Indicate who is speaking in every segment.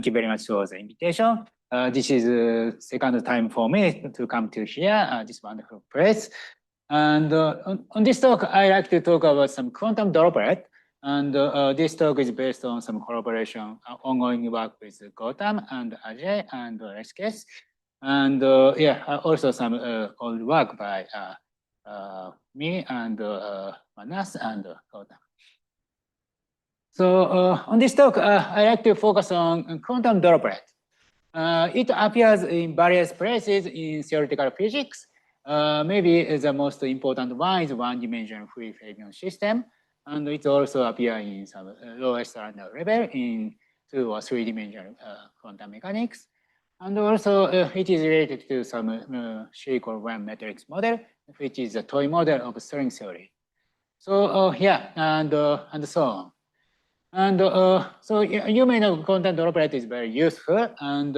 Speaker 1: you very much for the invitation. This is the second time for me to come to here, this wonderful place. And on this talk, I like to talk about some quantum droplet. And this talk is based on some collaboration, ongoing work with Gautam and Ajay and Reshkesh. And also some old work by me and Manas and Gautam. So on this talk, I like to focus on quantum droplet. It appears in various places in theoretical physics. Maybe the most important one is one-dimensional free fermion system, and it also appears in some lowest random level in 2 or 3-dimensional quantum mechanics. And also it is related to some Shaker-1 matrix model, which is a toy model of string theory. So and so on. And so you may know quantum droplet is very useful. And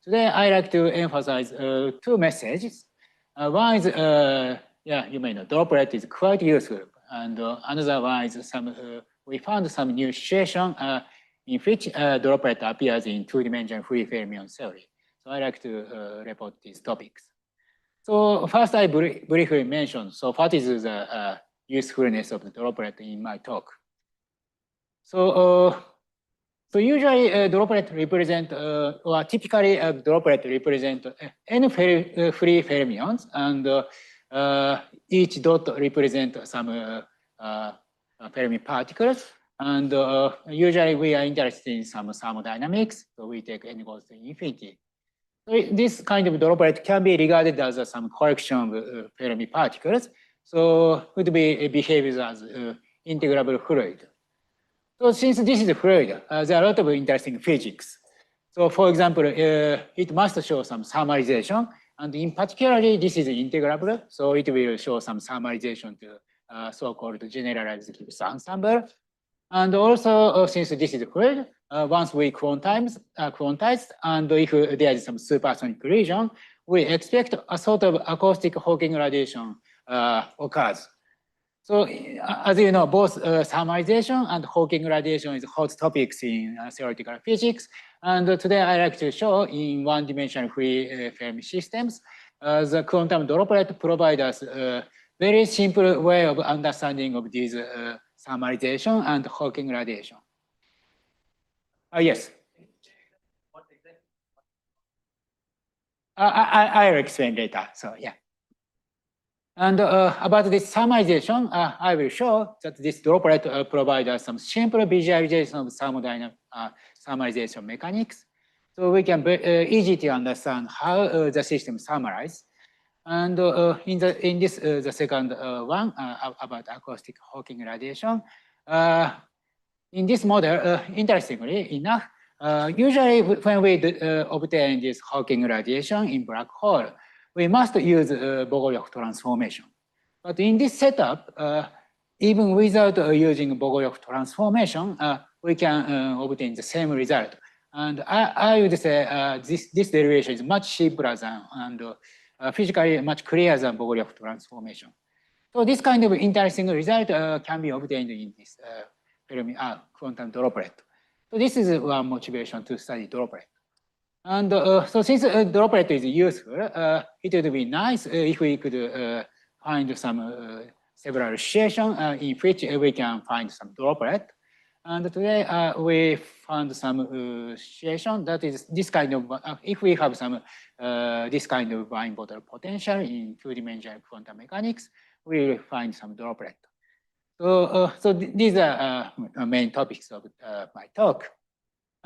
Speaker 1: today I like to emphasize 2 messages. One is, you may know droplet is quite useful. And another one is we found some new situation in which droplet appears in 2-dimensional free fermion theory. So I like to report these topics. So first I briefly mentioned, so what is the usefulness of the droplet in my talk? So usually droplet represent, or typically a droplet represent n free fermions, and each dot represent some Fermi particles. And usually we are interested in some thermodynamics, so we take n goes to infinity. So this kind of droplet can be regarded as some collection of Fermi particles, so it behaves as integrable fluid. So since this is a fluid, there are a lot of interesting physics. So for example, it must show some thermalization, and in particular, this is integrable, so it will show some thermalization to so-called generalized Gibbs ensemble. And also, since this is a fluid, once we quantize, and if there is some supersonic region, we expect a sort of acoustic Hawking radiation occurs. So as you know, both thermalization and Hawking radiation is hot topics in theoretical physics. And today I like to show in one-dimensional free Fermi systems, the quantum droplet provides us a very simple way of understanding of these thermalization and Hawking radiation. Yes. I'll explain later. So yeah. And about this thermalization, I will show that this droplet provides us some simple visualization of thermodynamic thermalization mechanics. So we can easy to understand how the system thermalizes. And in this the second one about acoustic Hawking radiation. In this model, interestingly enough, usually when we obtain this Hawking radiation in black hole, we must use Bogoliov transformation. But in this setup, even without using Bogoliov transformation, we can obtain the same result. And I would say this derivation is much simpler than and physically much clearer than Bogoliov transformation. So this kind of interesting result can be obtained in this quantum droplet. So this is one motivation to study droplet. And so since droplet is useful, it would be nice if we could find some several situations in which we can find some droplet. And today we found some situation that is this kind of, if we have some this kind of wine bottle potential in 2-dimensional quantum mechanics, we will find some droplet. So, these are main topics of my talk.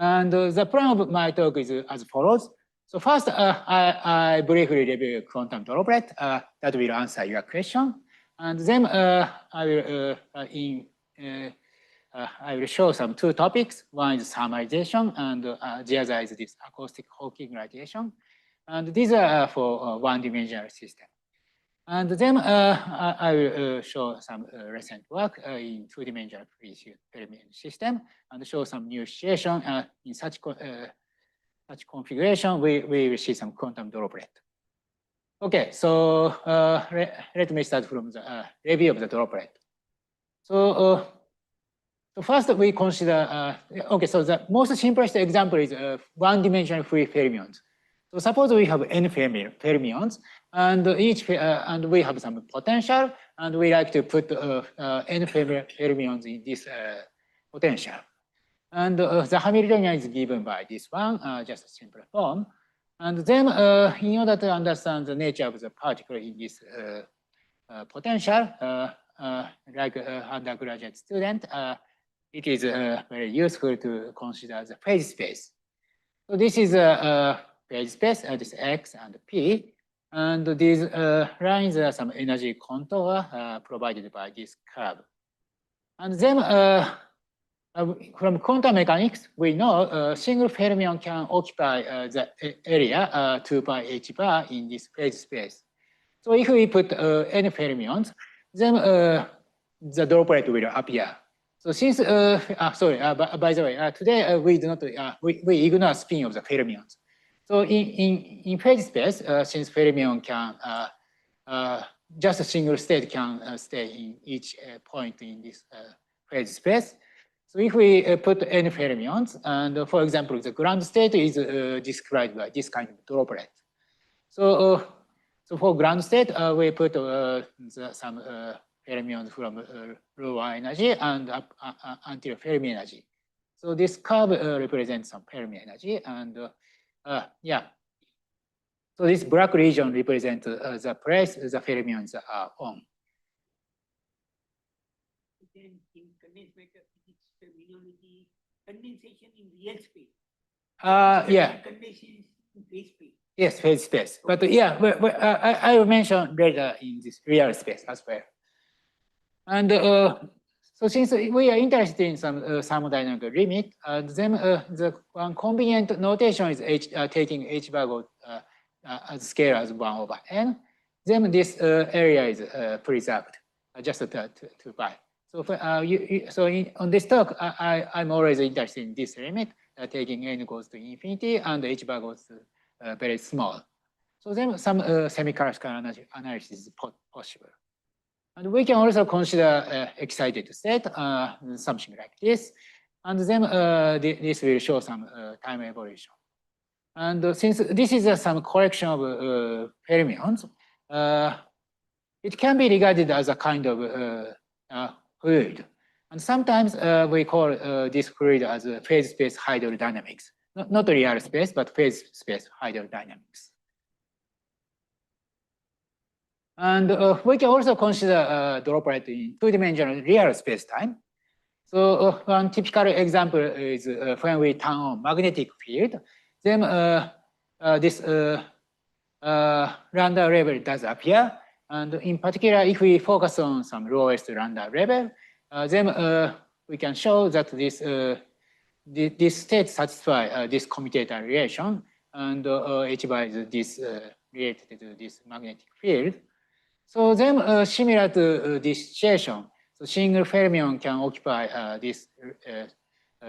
Speaker 1: And the plan of my talk is as follows. So first, I briefly review quantum droplet that will answer your question. And then I will show some 2 topics. One is thermalization, and the other is this acoustic Hawking radiation. And these are for one-dimensional system. And then I will show some recent work in 2-dimensional free fermion system and show some new situation in such configuration. We will see some quantum droplet. Okay, so let me start from the review of the droplet. So So first we consider, okay, so the most simplest example is one-dimensional free fermions. So suppose we have n fermions, and and we have some potential, and we like to put n fermions in this potential. And the Hamiltonian is given by this one, just a simple form. And then in order to understand the nature of the particle in this potential, like undergraduate student, it is very useful to consider the phase space. So this is a phase space, this X and P, and these lines are some energy contour provided by this curve. And then from quantum mechanics, we know a single fermion can occupy the area 2 pi h bar in this phase space. So if we put n fermions, then the droplet will appear. So since, by the way, today we do not, we ignore spin of the fermions. So in phase space, since fermion can, just a single state can stay in each point in this phase space. So if we put n fermions, and for example, the ground state is described by this kind of droplet. So, so for ground state, we put some fermions from lower energy and up until Fermi energy. So this curve represents some Fermi energy, and yeah. So this black region represents the place the fermions are on.
Speaker 2: Then in condensed matter physics terminology, condensation in real space.
Speaker 1: Yeah.
Speaker 2: Condensation in phase space.
Speaker 1: Yes, phase space. But yeah, I will mention later in this real space as well. And so since we are interested in some thermodynamic limit, then the one convenient notation is taking h bar as scale as 1 over n. Then this area is preserved just to pi. So on this talk, I'm always interested in this limit, taking n goes to infinity and h bar goes to very small. So then some semi-classical analysis is possible. And we can also consider excited state, something like this. And then this will show some time evolution. And since this is some collection of fermions, it can be regarded as a kind of fluid. And sometimes we call this fluid as phase space hydrodynamics. Not real space, but phase space hydrodynamics. And we can also consider droplet in two-dimensional real space-time. So one typical example is when we turn on magnetic field, then this lambda level does appear. And in particular, if we focus on some lowest lambda level, then we can show that this state satisfy this commutator relation, and h bar is this related to this magnetic field. So then, similar to this situation, so single fermion can occupy this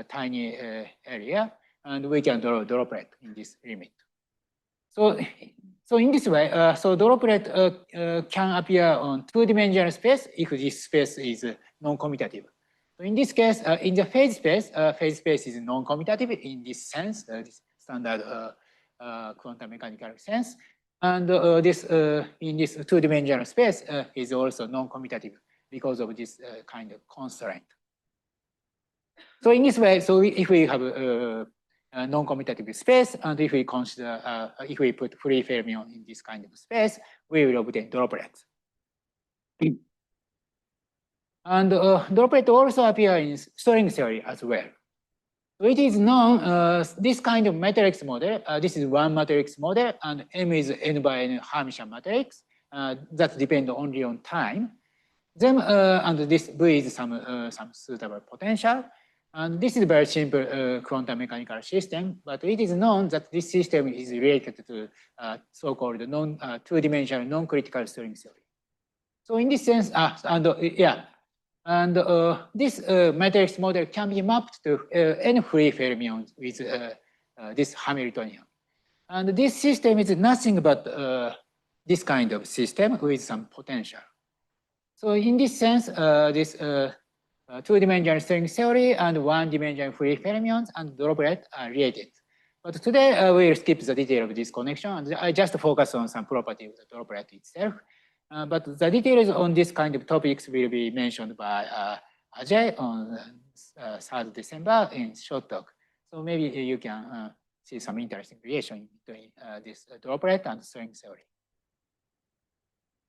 Speaker 1: tiny area, and we can draw droplet in this limit. So in this way, so droplet can appear on two-dimensional space if this space is non-commutative. So in this case, in the phase space is non-commutative in this sense, this standard quantum mechanical sense. And this in this two-dimensional space is also non-commutative because of this kind of constraint. So in this way, so if we have a non-commutative space, and if we consider, if we put free fermion in this kind of space, we will obtain droplets. And droplet also appear in string theory as well. So it is known, this kind of matrix model, this is one matrix model, and M is n by n Hermitian matrix that depend only on time. Then, and this V is some suitable potential. And this is a very simple quantum mechanical system, but it is known that this system is related to so-called two-dimensional non-critical string theory. So in this sense, and this matrix model can be mapped to n free fermions with this Hamiltonian. And this system is nothing but this kind of system with some potential. So in this sense, this two-dimensional string theory and one-dimensional free fermions and droplet are related. But today we'll skip the detail of this connection, and I just focus on some property of the droplet itself. But the details on this kind of topics will be mentioned by Ajay on 3rd December in short talk. So maybe you can see some interesting relation between this droplet and string theory.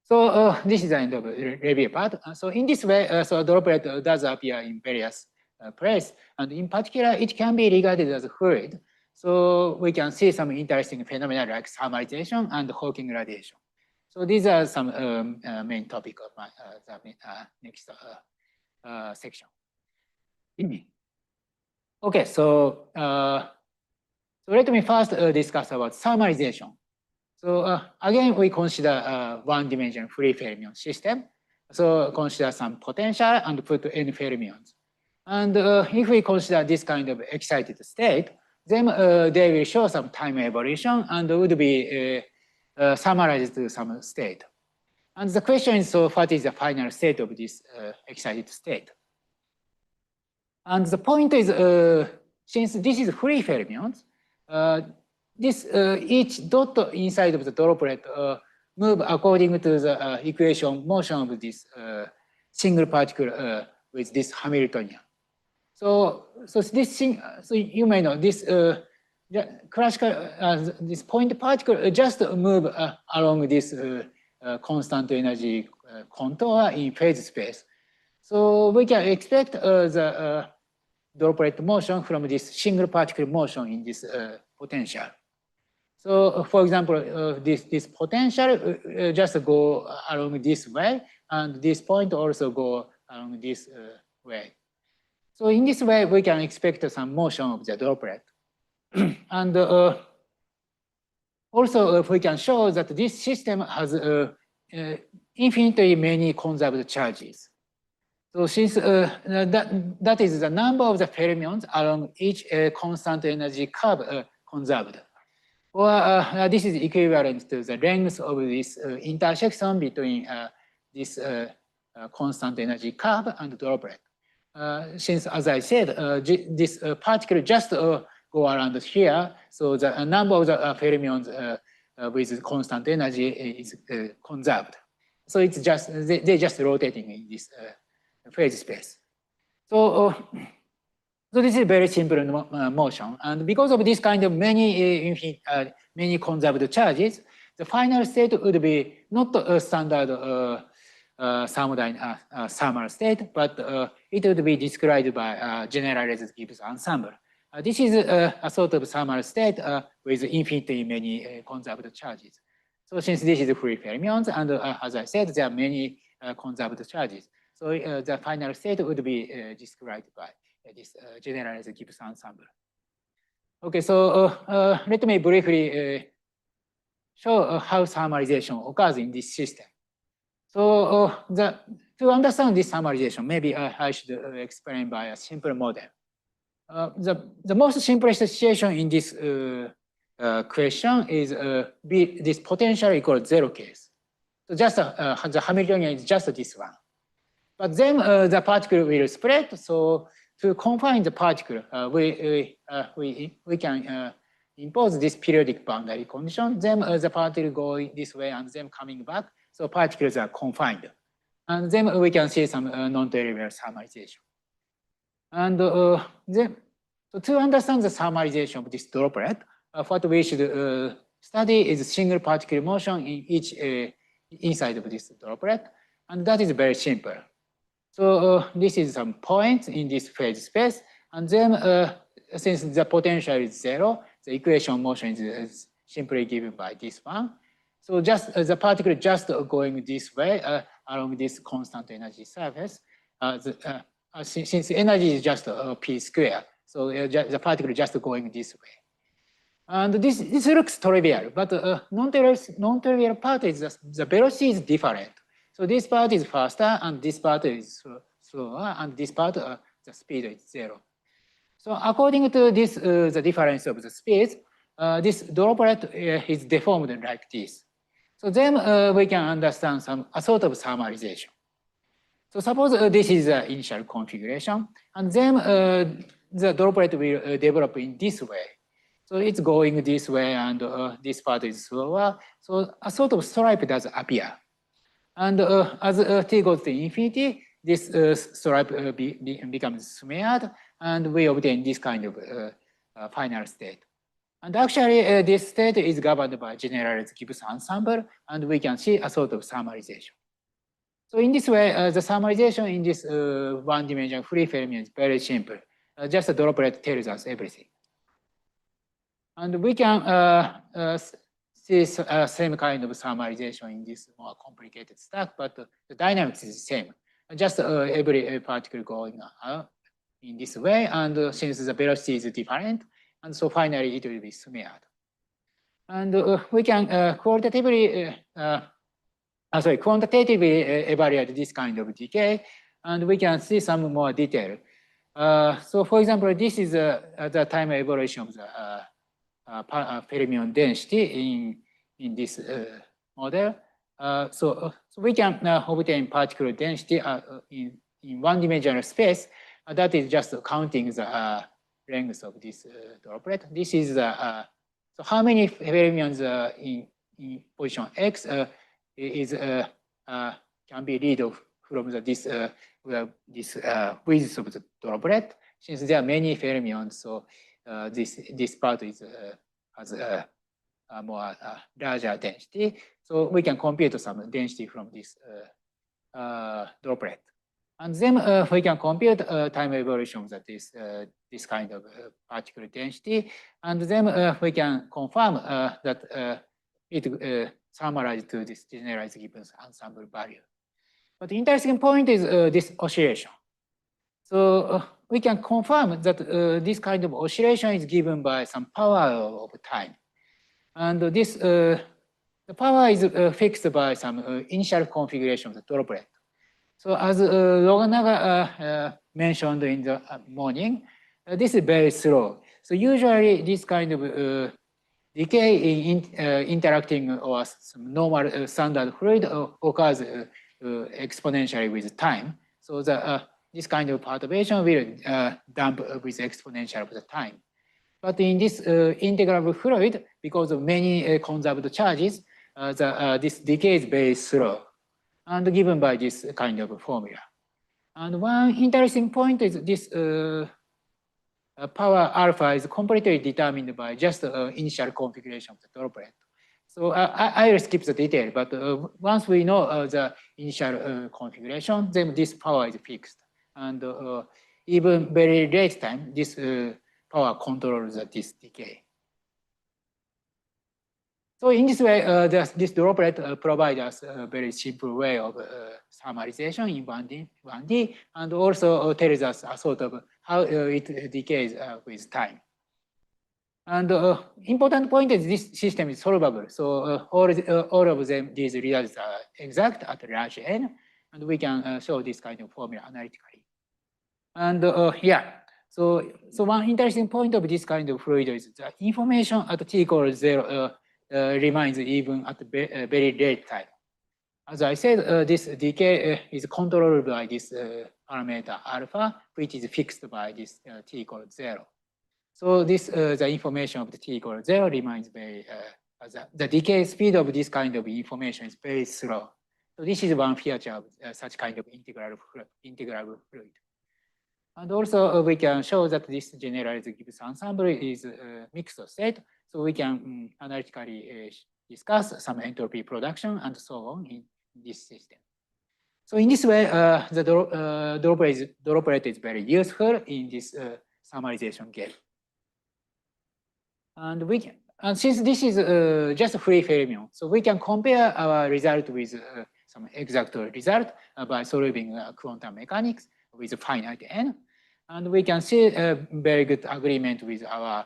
Speaker 1: So this is the end of the review part. So in this way, so droplet does appear in various places, and in particular, it can be regarded as a fluid. So we can see some interesting phenomena like thermalization and Hawking radiation. So these are some main topic of my next section. Okay, so let me first discuss about thermalization. So again, we consider one-dimensional free fermion system. So consider some potential and put n fermions. And if we consider this kind of excited state, then they will show some time evolution and would be summarized to some state. And the question is, so what is the final state of this excited state? And the point is, since this is free fermions, this each dot inside of the droplet move according to the equation motion of this single particle with this Hamiltonian. So this thing, so you may know this classical this point particle just move along this constant energy contour in phase space. So we can expect the droplet motion from this single particle motion in this potential. So for example, this potential just go along this way, and this point also go along this way. So in this way, we can expect some motion of the droplet. And also, if we can show that this system has infinitely many conserved charges. So since that is the number of the fermions along each constant energy curve conserved. Or this is equivalent to the length of this intersection between this constant energy curve and droplet. Since, as I said, this particle just go around here, so the number of the fermions with constant energy is conserved. So it's just they're just rotating in this phase space. So so this is very simple motion, and because of this kind of many conserved charges, the final state would be not a standard thermal state, but it would be described by generalized Gibbs ensemble. This is a sort of thermal state with infinitely many conserved charges. So since this is free fermions, and as I said, there are many conserved charges. So the final state would be described by this generalized Gibbs ensemble. Okay, so let me briefly show how thermalization occurs in this system. So to understand this thermalization, maybe I should explain by a simple model. The most simplest situation in this question is this potential equals 0 case. So just the Hamiltonian is just this one. But then the particle will spread. So to confine the particle, we can impose this periodic boundary condition. Then the particle going this way and then coming back. So particles are confined. And then we can see some non-trivial thermalization. And then, so to understand the thermalization of this droplet, what we should study is single particle motion in each inside of this droplet. And that is very simple. So this is some points in this phase space. And then since the potential is 0, the equation of motion is simply given by this one. So just the particle just going this way along this constant energy surface. Since energy is just p square, so the particle just going this way. And this looks trivial, but non-trivial part is the velocity is different. So this part is faster, and this part is slower, and this part the speed is 0. So according to this, the difference of the speeds, this droplet is deformed like this. So then we can understand a sort of thermalization. So suppose this is the initial configuration, and then the droplet will develop in this way. So it's going this way, and this part is slower. So a sort of stripe does appear. And as t goes to infinity, this stripe becomes smeared, and we obtain this kind of final state. And actually, this state is governed by generalized Gibbs ensemble, and we can see a sort of thermalization. So in this way, the thermalization in this one-dimensional free fermion is very simple. Just a droplet tells us everything. And we can see same kind of thermalization in this more complicated stack, but the dynamics is the same. Just every particle going in this way, and since the velocity is different, and so finally it will be smeared. And we can quantitatively evaluate this kind of decay, and we can see some more detail. So for example, this is the time evolution of the fermion density in this model. So we can obtain particle density in one-dimensional space. That is just counting the length of this droplet. This is so how many fermions in position X is can be read from this width of the droplet. Since there are many fermions, so this part is has a more larger density. So we can compute some density from this droplet. And then we can compute time evolution of this kind of particle density. And then we can confirm that it summarized to this generalized Gibbs ensemble value. But the interesting point is this oscillation. So we can confirm that this kind of oscillation is given by some power of time. And this the power is fixed by some initial configuration of the droplet. So as Loganaga mentioned in the morning, this is very slow. So usually this kind of decay in interacting or some normal standard fluid occurs exponentially with time. So this kind of perturbation will damp with exponential of the time. But in this integrable fluid, because of many conserved charges, this decay is very slow and given by this kind of formula. And one interesting point is this power alpha is completely determined by just the initial configuration of the droplet. So I will skip the detail, but once we know the initial configuration, then this power is fixed. And even very late time, this power controls this decay. So in this way, this droplet provides us a very simple way of thermalization in 1D, and also tells us a sort of how it decays with time. And important point is this system is solvable. So all of these results are exact at large n, and we can show this kind of formula analytically. And yeah, so one interesting point of this kind of fluid is the information at t equals 0 remains even at very late time. As I said, this decay is controlled by this parameter alpha, which is fixed by this t equals 0. So this the information of the t equals 0 remains very the decay speed of this kind of information is very slow. So this is one feature of such kind of integrable fluid. And also we can show that this generalized Gibbs ensemble is a mixed state. So we can analytically discuss some entropy production and so on in this system. So in this way, the droplet is very useful in this summarization game. And since this is just a free fermion, so we can compare our result with some exact result by solving quantum mechanics with finite n. And we can see a very good agreement with our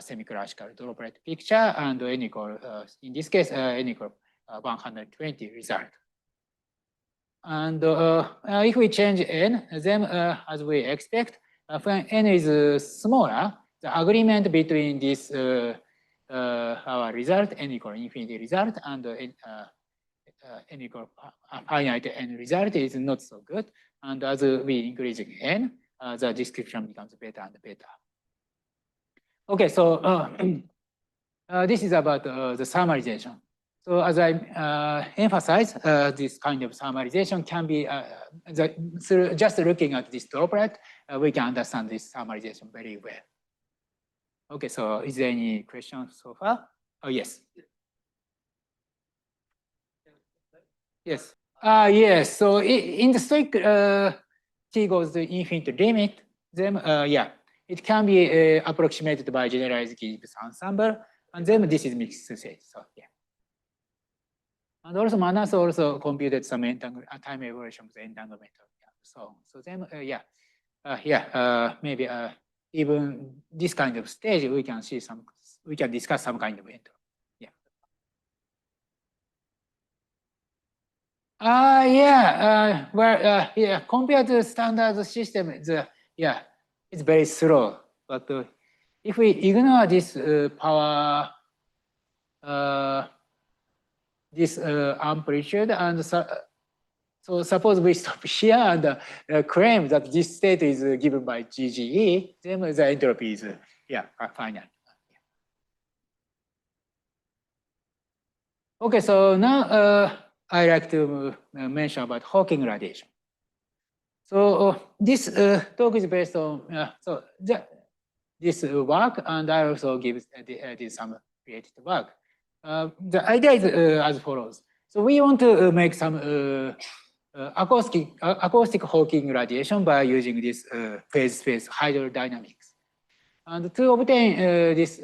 Speaker 1: semi-classical droplet picture and n equal, in this case, n equal 120 result. And if we change n, then as we expect, when n is smaller, the agreement between this our result, n equal infinity result, and n equal finite n result is not so good. And as we increase n, the description becomes better and better. Okay, so this is about the summarization. So as I emphasize, this kind of summarization can be, through just looking at this droplet, we can understand this summarization very well. Okay, so is there any questions so far? Oh, yes. Yes. Yes, so in the stoic t goes to infinite limit, then yeah, it can be approximated by generalized Gibbs ensemble, and then this is mixed state. So yeah. And also Manas also computed some time evaluation of the entanglement. Yeah. So then yeah, maybe even this kind of stage we can see some, we can discuss some kind of entropy. Yeah. Well, yeah, compared to standard system, yeah, it's very slow. But if we ignore this power, this amplitude, and so suppose we stop here and claim that this state is given by GGE, then the entropy is yeah, finite. Okay, so now I like to mention about Hawking radiation. So this talk is based on this work, and I also did some created work. The idea is as follows. So we want to make some acoustic Hawking radiation by using this phase-space hydrodynamics. And to obtain this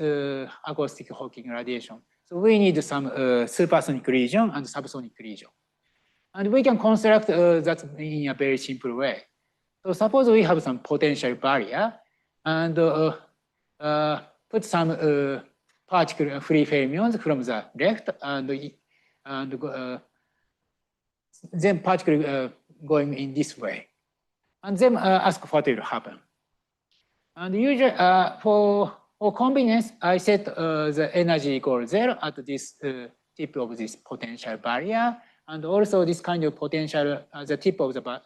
Speaker 1: acoustic Hawking radiation, so we need some supersonic region and subsonic region. And we can construct that in a very simple way. So suppose we have some potential barrier and put some particle free fermions from the left and then particle going in this way. And then ask what will happen. And usually for convenience, I set the energy equals 0 at this tip of this potential barrier. And also this kind of potential, the tip of the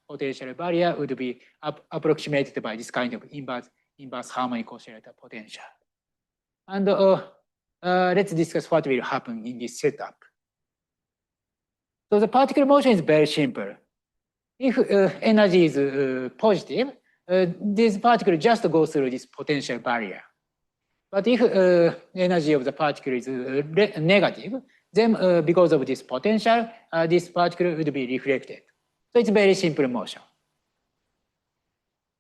Speaker 1: potential barrier would be approximated by this kind of inverse harmonic oscillator potential. And let's discuss what will happen in this setup. So the particle motion is very simple. If energy is positive, this particle just goes through this potential barrier. But if energy of the particle is negative, then because of this potential, this particle would be reflected. So it's very simple motion.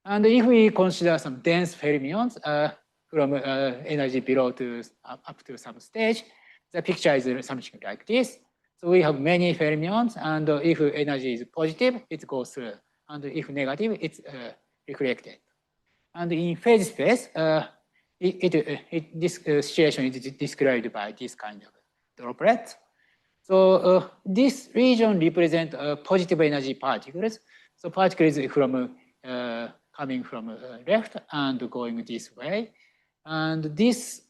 Speaker 1: And if we consider some dense fermions from energy below to up to some stage, the picture is something like this. So we have many fermions, and if energy is positive, it goes through, and if negative, it's reflected. And in phase space, this situation is described by this kind of droplet. So this region represents positive energy particles. So particles from coming from left and going this way. And this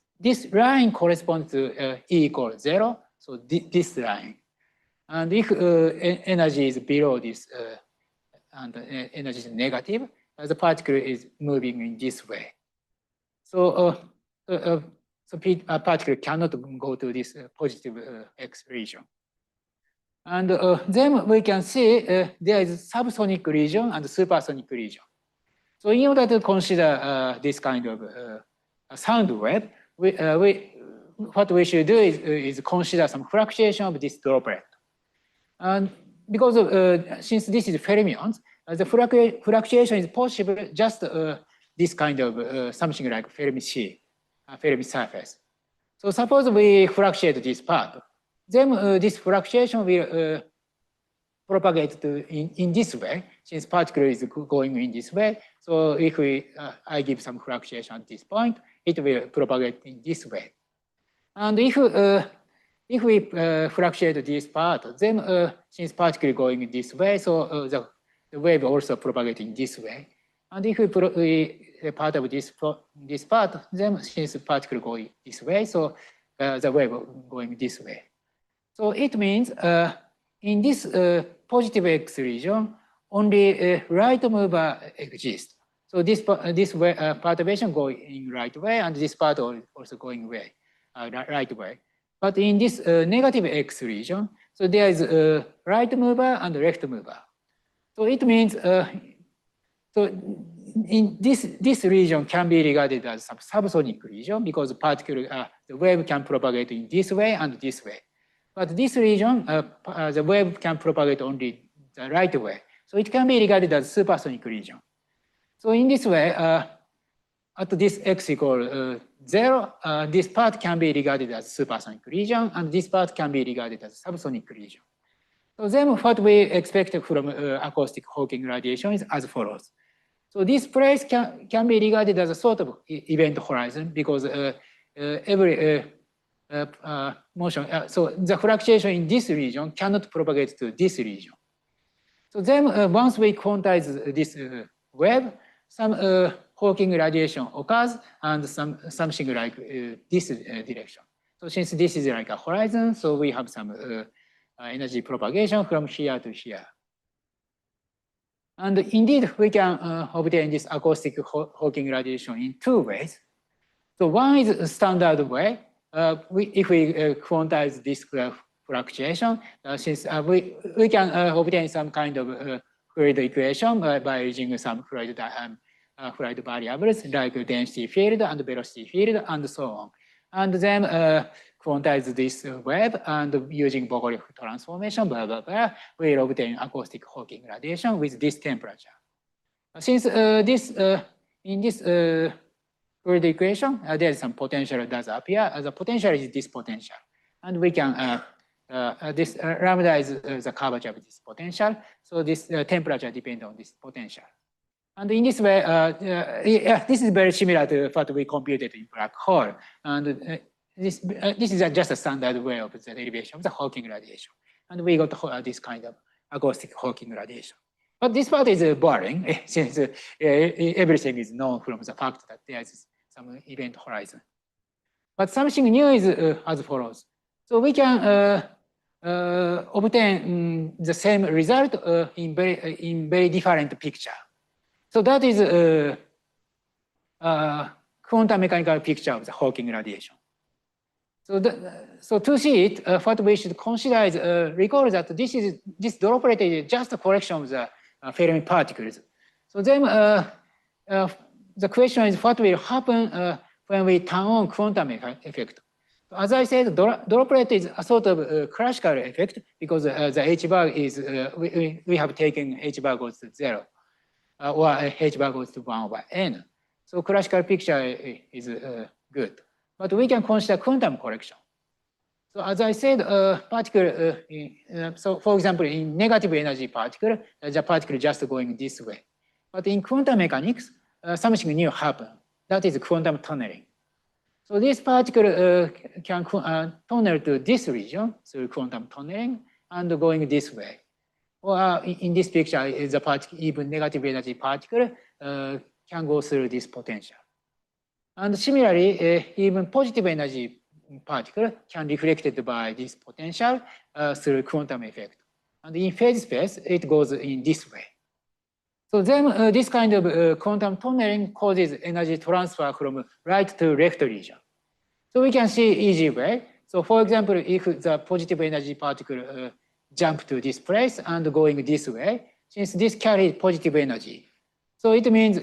Speaker 1: line corresponds to E equals 0. So this line. And if energy is below this and energy is negative, the particle is moving in this way. So a particle cannot go to this positive X region. And then we can see there is subsonic region and supersonic region. So in order to consider this kind of sound wave, what we should do is consider some fluctuation of this droplet. And because since this is fermions, the fluctuation is possible just this kind of something like Fermi sheet, Fermi surface. So suppose we fluctuate this part, then this fluctuation will propagate in this way, since particle is going in this way. So if I give some fluctuation at this point, it will propagate in this way. And if we fluctuate this part, then since particle going in this way, so the wave also propagating this way. And if we part of this part, then since particle going this way, so the wave going this way. So it means in this positive X region, only right mover exists. So this way, perturbation going in right way, and this part also going way, right way. But in this negative X region, so there is a right mover and left mover. So it means so in this region can be regarded as some subsonic region because the wave can propagate in this way and this way. But this region, the wave can propagate only the right way. So it can be regarded as supersonic region. So in this way, at this x equal 0, this part can be regarded as supersonic region, and this part can be regarded as subsonic region. So then what we expect from acoustic Hawking radiation is as follows. So this place can be regarded as a sort of event horizon because every motion, so the fluctuation in this region cannot propagate to this region. So then once we quantize this wave, some Hawking radiation occurs and something like this direction. So since this is like a horizon, so we have some energy propagation from here to here. And indeed, we can obtain this acoustic Hawking radiation in two ways. So one is a standard way. If we quantize this fluctuation, since we can obtain some kind of fluid equation by using some fluid variables like density field and velocity field and so on. And then quantize this wave and using Bogoliov transformation, blah, blah, blah, we'll obtain acoustic Hawking radiation with this temperature. Since in this fluid equation, there is some potential does appear. The potential is this potential. And we can, this lambda is the curvature of this potential. So this temperature depends on this potential. And in this way, this is very similar to what we computed in black hole. And this is just a standard way of the derivation of the Hawking radiation. And we got this kind of acoustic Hawking radiation. But this part is boring since everything is known from the fact that there is some event horizon. But something new is as follows. So we can obtain the same result in very different picture. So that is quantum mechanical picture of the Hawking radiation. So to see it, what we should consider is recall that this droplet is just a collection of the Fermi particles. So then the question is what will happen when we turn on quantum effect. As I said, droplet is a sort of classical effect because the h bar is we have taken h bar goes to 0 or h bar goes to 1 over n. So classical picture is good. But we can consider quantum correction. So as I said, particle, so for example, in negative energy particle, the particle just going this way. But in quantum mechanics, something new happens. That is quantum tunneling. So this particle can tunnel to this region through quantum tunneling and going this way. Or in this picture, the particle, even negative energy particle can go through this potential. And similarly, even positive energy particle can be reflected by this potential through quantum effect. And in phase space, it goes in this way. So then this kind of quantum tunneling causes energy transfer from right to left region. So we can see easy way. So for example, if the positive energy particle jump to this place and going this way, since this carries positive energy. So it means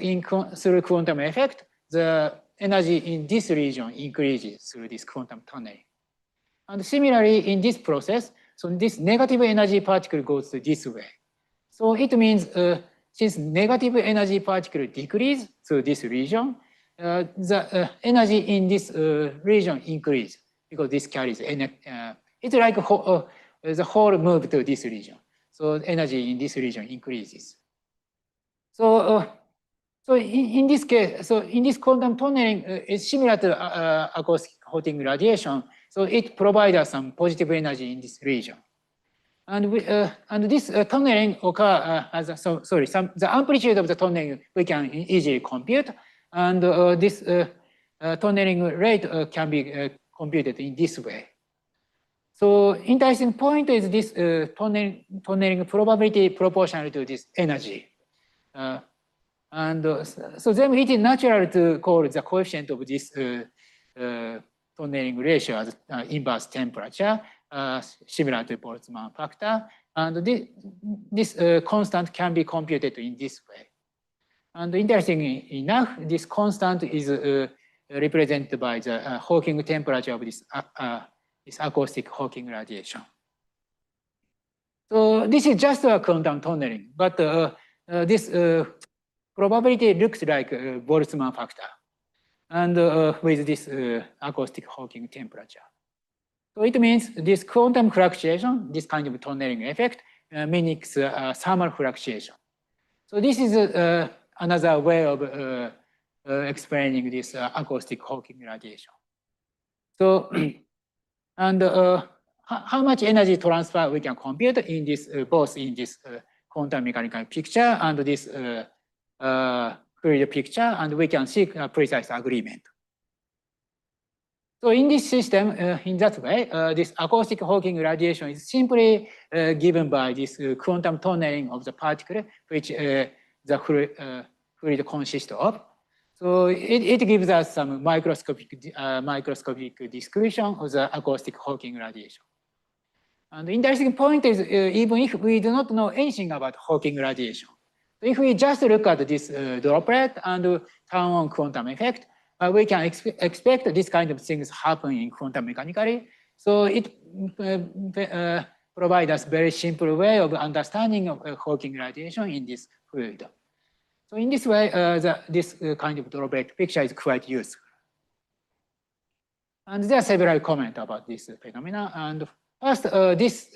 Speaker 1: through quantum effect, the energy in this region increases through this quantum tunneling. And similarly, in this process, so this negative energy particle goes this way. So it means since negative energy particle decrease through this region, the energy in this region increase because this carries it's like the whole move to this region. So energy in this region increases. So so in this case, so in this quantum tunneling is similar to acoustic Hawking radiation. So it provides us some positive energy in this region. And this tunneling occur the amplitude of the tunneling we can easily compute, and this tunneling rate can be computed in this way. So interesting point is this tunneling probability proportional to this energy. So then it is natural to call the coefficient of this tunneling ratio as inverse temperature, similar to Boltzmann factor. And this constant can be computed in this way. And interestingly enough, this constant is represented by the Hawking temperature of this acoustic Hawking radiation. So this is just a quantum tunneling, but this probability looks like Boltzmann factor, and with this acoustic Hawking temperature. So it means this quantum fluctuation, this kind of tunneling effect, mimics thermal fluctuation. So this is another way of explaining this acoustic Hawking radiation. So, and how much energy transfer we can compute in this, both in this quantum mechanical picture and this fluid picture, and we can seek a precise agreement. So in this system, in that way, this acoustic Hawking radiation is simply given by this quantum tunneling of the particle, which the fluid consists of. So it gives us some microscopic description of the acoustic Hawking radiation. And the interesting point is, even if we do not know anything about Hawking radiation, if we just look at this droplet and turn on quantum effect, we can expect this kind of things happen in quantum mechanically. So it provides us very simple way of understanding of Hawking radiation in this fluid. So in this way, this kind of droplet picture is quite useful. And there are several comments about this phenomena. And first, this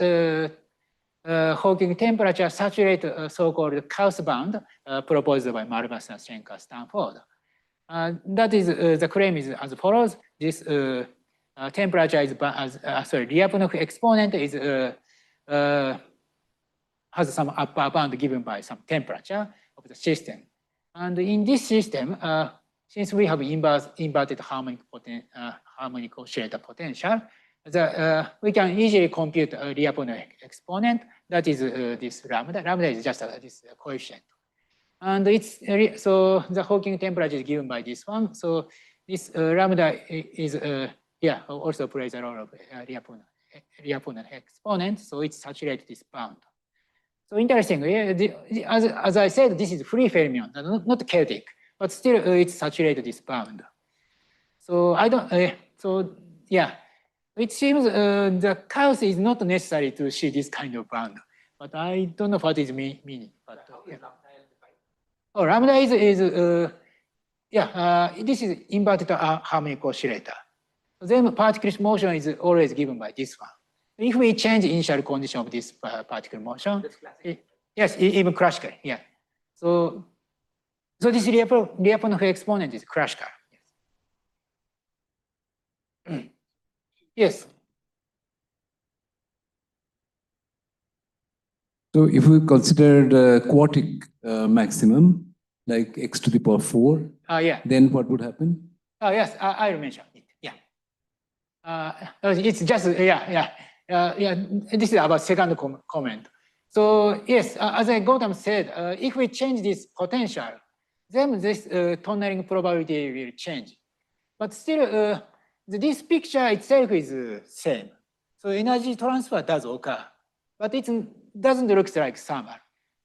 Speaker 1: Hawking temperature saturates so-called Gauss band proposed by Malbas and Schenker, Stanford. That is, the claim is as follows: this temperature is, Lyapunov exponent is has some upper bound given by some temperature of the system. And in this system, since we have inverted harmonic oscillator potential, we can easily compute a Lyapunov exponent. That is this lambda. Lambda is just this coefficient. And it's so the Hawking temperature is given by this one. So this lambda is also plays a role of Lyapunov exponent. So it saturates this bound. So interestingly, as I said, this is free fermion, not chaotic, but still it saturates this bound. So I don't. So yeah, it seems the chaos is not necessary to see this kind of bound, but I don't know what is meaning. But yeah. Oh, lambda is this is inverted harmonic oscillator. Then particle motion is always given by this one. If we change initial condition of this particle motion, yes, even classical, yeah. So this Lyapunov exponent is classical. Yes. Yes.
Speaker 3: So if we consider the quartic maximum, like x to the power 4, then what would happen?
Speaker 1: Oh, yes, I will mention it. Yeah. It's just, this is about second comment. So yes, as Gautam said, if we change this potential, then this tunneling probability will change. But still, this picture itself is same. So energy transfer does occur, but it doesn't look like thermal.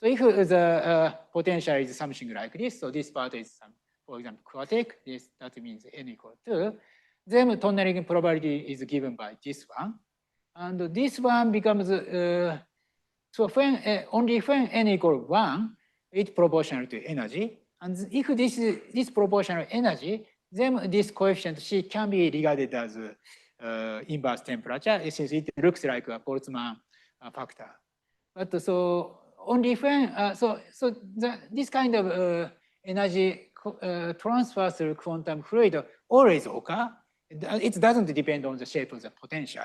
Speaker 1: So if the potential is something like this, so this part is some, for example, quartic, that means n equal 2, then tunneling probability is given by this one. And this one becomes, so when, only when n equal 1, it's proportional to energy. And if this is proportional energy, then this coefficient C can be regarded as inverse temperature, since it looks like a Boltzmann factor. But so only when, this kind of energy transfer through quantum fluid always occur. It doesn't depend on the shape of the potential.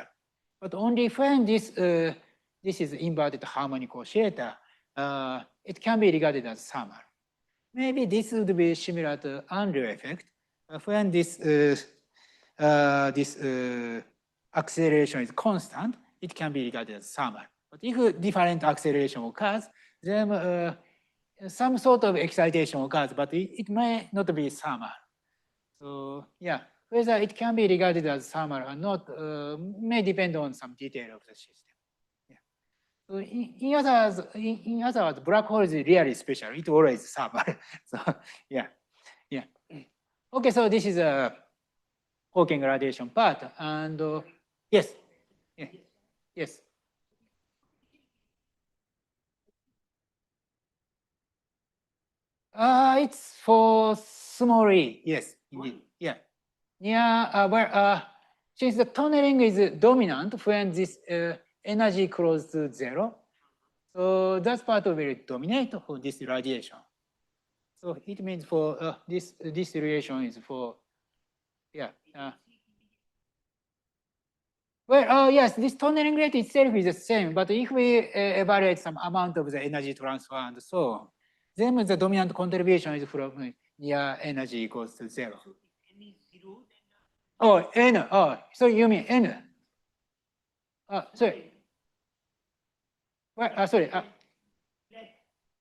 Speaker 1: But only when this is inverted harmonic oscillator, it can be regarded as thermal. Maybe this would be similar to Andrew effect. When this acceleration is constant, it can be regarded as thermal. But if different acceleration occurs, then some sort of excitation occurs, but it may not be thermal. So yeah, whether it can be regarded as thermal or not may depend on some detail of the system. Yeah. So in other words, black hole is really special. It always thermal. So yeah, yeah. Okay, so this is a Hawking radiation part, and yes, yeah. Yes. It's for small e. Yes, indeed. Yeah. Yeah. Well, since the tunneling is dominant when this energy close to zero, so that part will dominate for this radiation. So it means for this relation is for yeah. Well, yes, this tunneling rate itself is the same, but if we evaluate some amount of the energy transfer and so on, then the dominant contribution is from near energy equals to zero.
Speaker 2: So if n is 0, then
Speaker 1: Oh, n. Oh, so you mean n? Sorry. Well, sorry.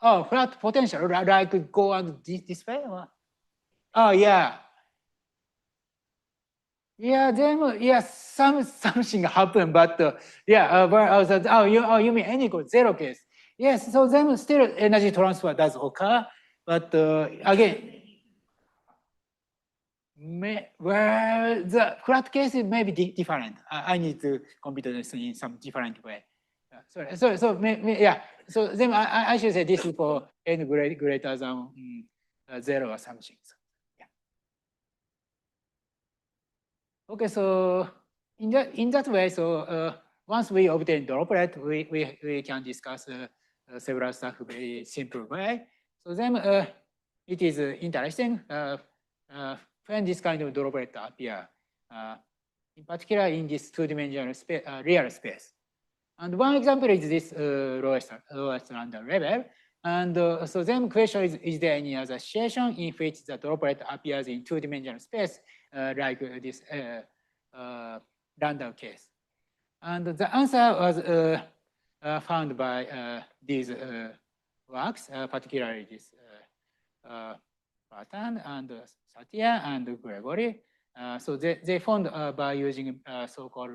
Speaker 1: Oh, flat potential, like go on this way? Or? Oh, yeah. Yeah, then something happened, but you mean n equals 0 case? Yes, so then still energy transfer does occur, but again, the flat case may be different. I need to compute this in some different way. So then I should say this is for n greater than 0 or something. Okay, so in that way, so once we obtain droplet, we can discuss several stuff very simple way. So then it is interesting when this kind of droplet appear, in particular in this two-dimensional space, real space. And one example is this lowest random level. And so then question is there any other situation in which the droplet appears in two-dimensional space like this random case? And the answer was found by these works, particularly this pattern and Satya and Gregory. So they found by using so-called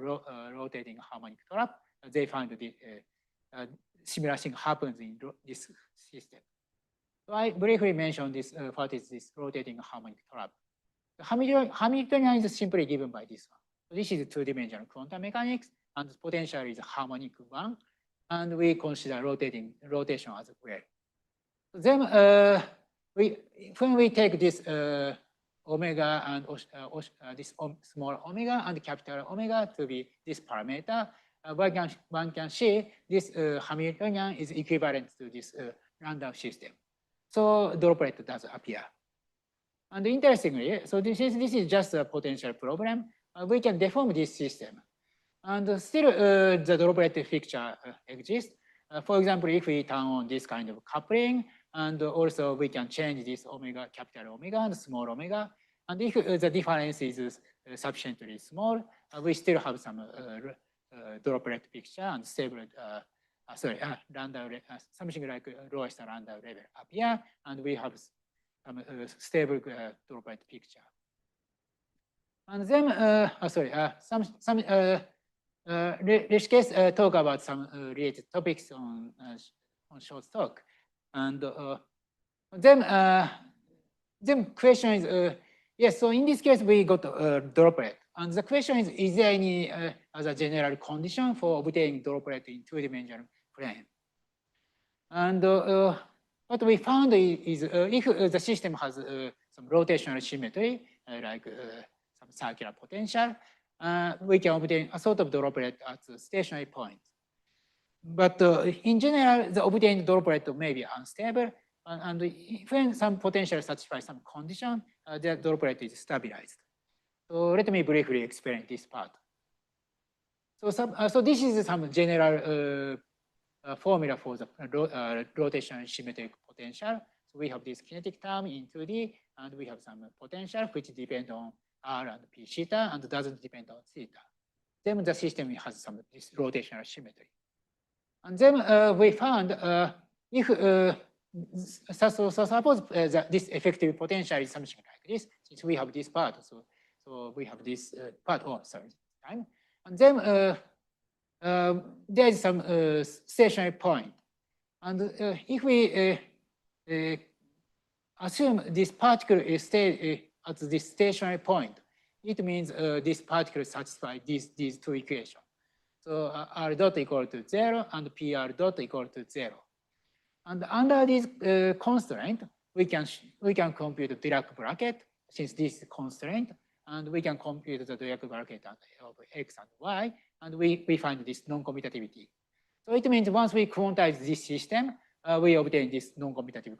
Speaker 1: rotating harmonic trap, they found the similar thing happens in this system. So I briefly mentioned this, what is this rotating harmonic trap. The Hamiltonian is simply given by this one. So this is two-dimensional quantum mechanics, and the potential is a harmonic one, and we consider rotation as well. So then when we take this omega and this small omega and capital omega to be this parameter, one can see this Hamiltonian is equivalent to this random system. So droplet does appear. And interestingly, so this is just a potential problem. We can deform this system. And still the droplet fixture exists. For example, if we turn on this kind of coupling, and also we can change this omega, capital omega and small omega. And if the difference is sufficiently small, we still have some droplet picture and stable, random, something like lowest random level appear, and we have some stable droplet picture. And then, this case talk about some related topics on short talk. And then question is, yes, so in this case, we got droplet. And the question is there any other general condition for obtaining droplet in two-dimensional plane? And what we found is if the system has some rotational symmetry, like some circular potential, we can obtain a sort of droplet at the stationary point. But in general, the obtained droplet may be unstable, and when some potential satisfies some condition, the droplet is stabilized. So let me briefly explain this part. So this is some general formula for the rotational symmetric potential. So we have this kinetic term in 2D, and we have some potential which depend on R and P theta and doesn't depend on theta. then the system has some this rotational symmetry. And then we found if so suppose that this effective potential is something like this, since we have this part, so we have this part. Oh, sorry, time. And then there is some stationary point, and if we assume this particle is stay at this stationary point, it means this particle satisfies these two equations. So R dot equal to 0 and PR dot equal to 0. And under this constraint, we can compute the Dirac bracket since this is constraint, and we can compute the Dirac bracket of X and Y, and we find this non-commutativity. So it means once we quantize this system, we obtain this non-commutative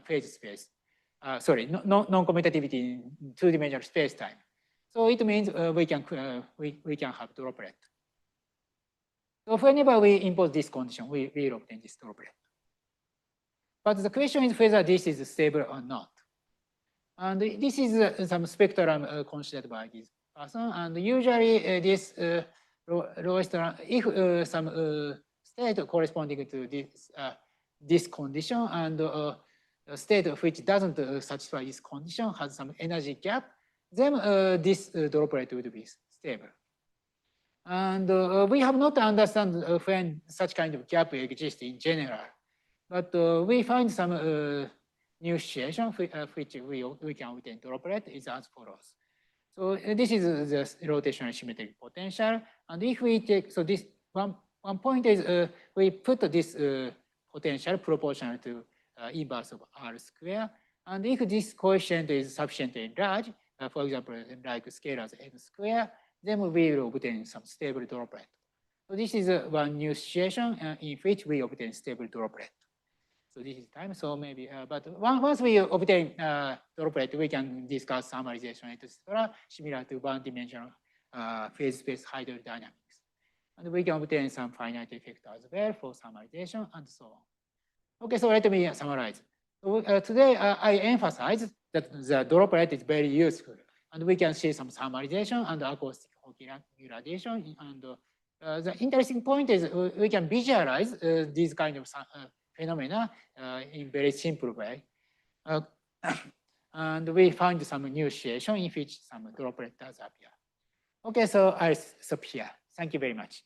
Speaker 1: phase space. Non-commutativity in two-dimensional space-time. So it means we can have droplet. So whenever we impose this condition, we will obtain this droplet. But the question is whether this is stable or not. And this is some spectrum considered by this person. And usually this lowest, if some state corresponding to this condition and a state which doesn't satisfy this condition has some energy gap, then this droplet would be stable. And we have not understand when such kind of gap exists in general, but we find some new situation which we can obtain droplet is as follows. So this is the rotational symmetric potential, and if we take this one point is we put this potential proportional to inverse of R square, and if this coefficient is sufficiently large, for example, like scalars n square, then we will obtain some stable droplet. So this is one new situation in which we obtain stable droplet. So this is time. So maybe, but once we obtain droplet, we can discuss thermalization, etc., similar to one-dimensional phase space hydrodynamics. And we can obtain some finite effect as well for thermalization and so on. Okay, so let me summarize. So, today, I emphasize that the droplet is very useful, and we can see some thermalization and acoustic gradation. And the interesting point is we can visualize these kind of phenomena in very simple way. And we find some new situation in which some droplet does appear. Okay, so I'll stop here. Thank you very much.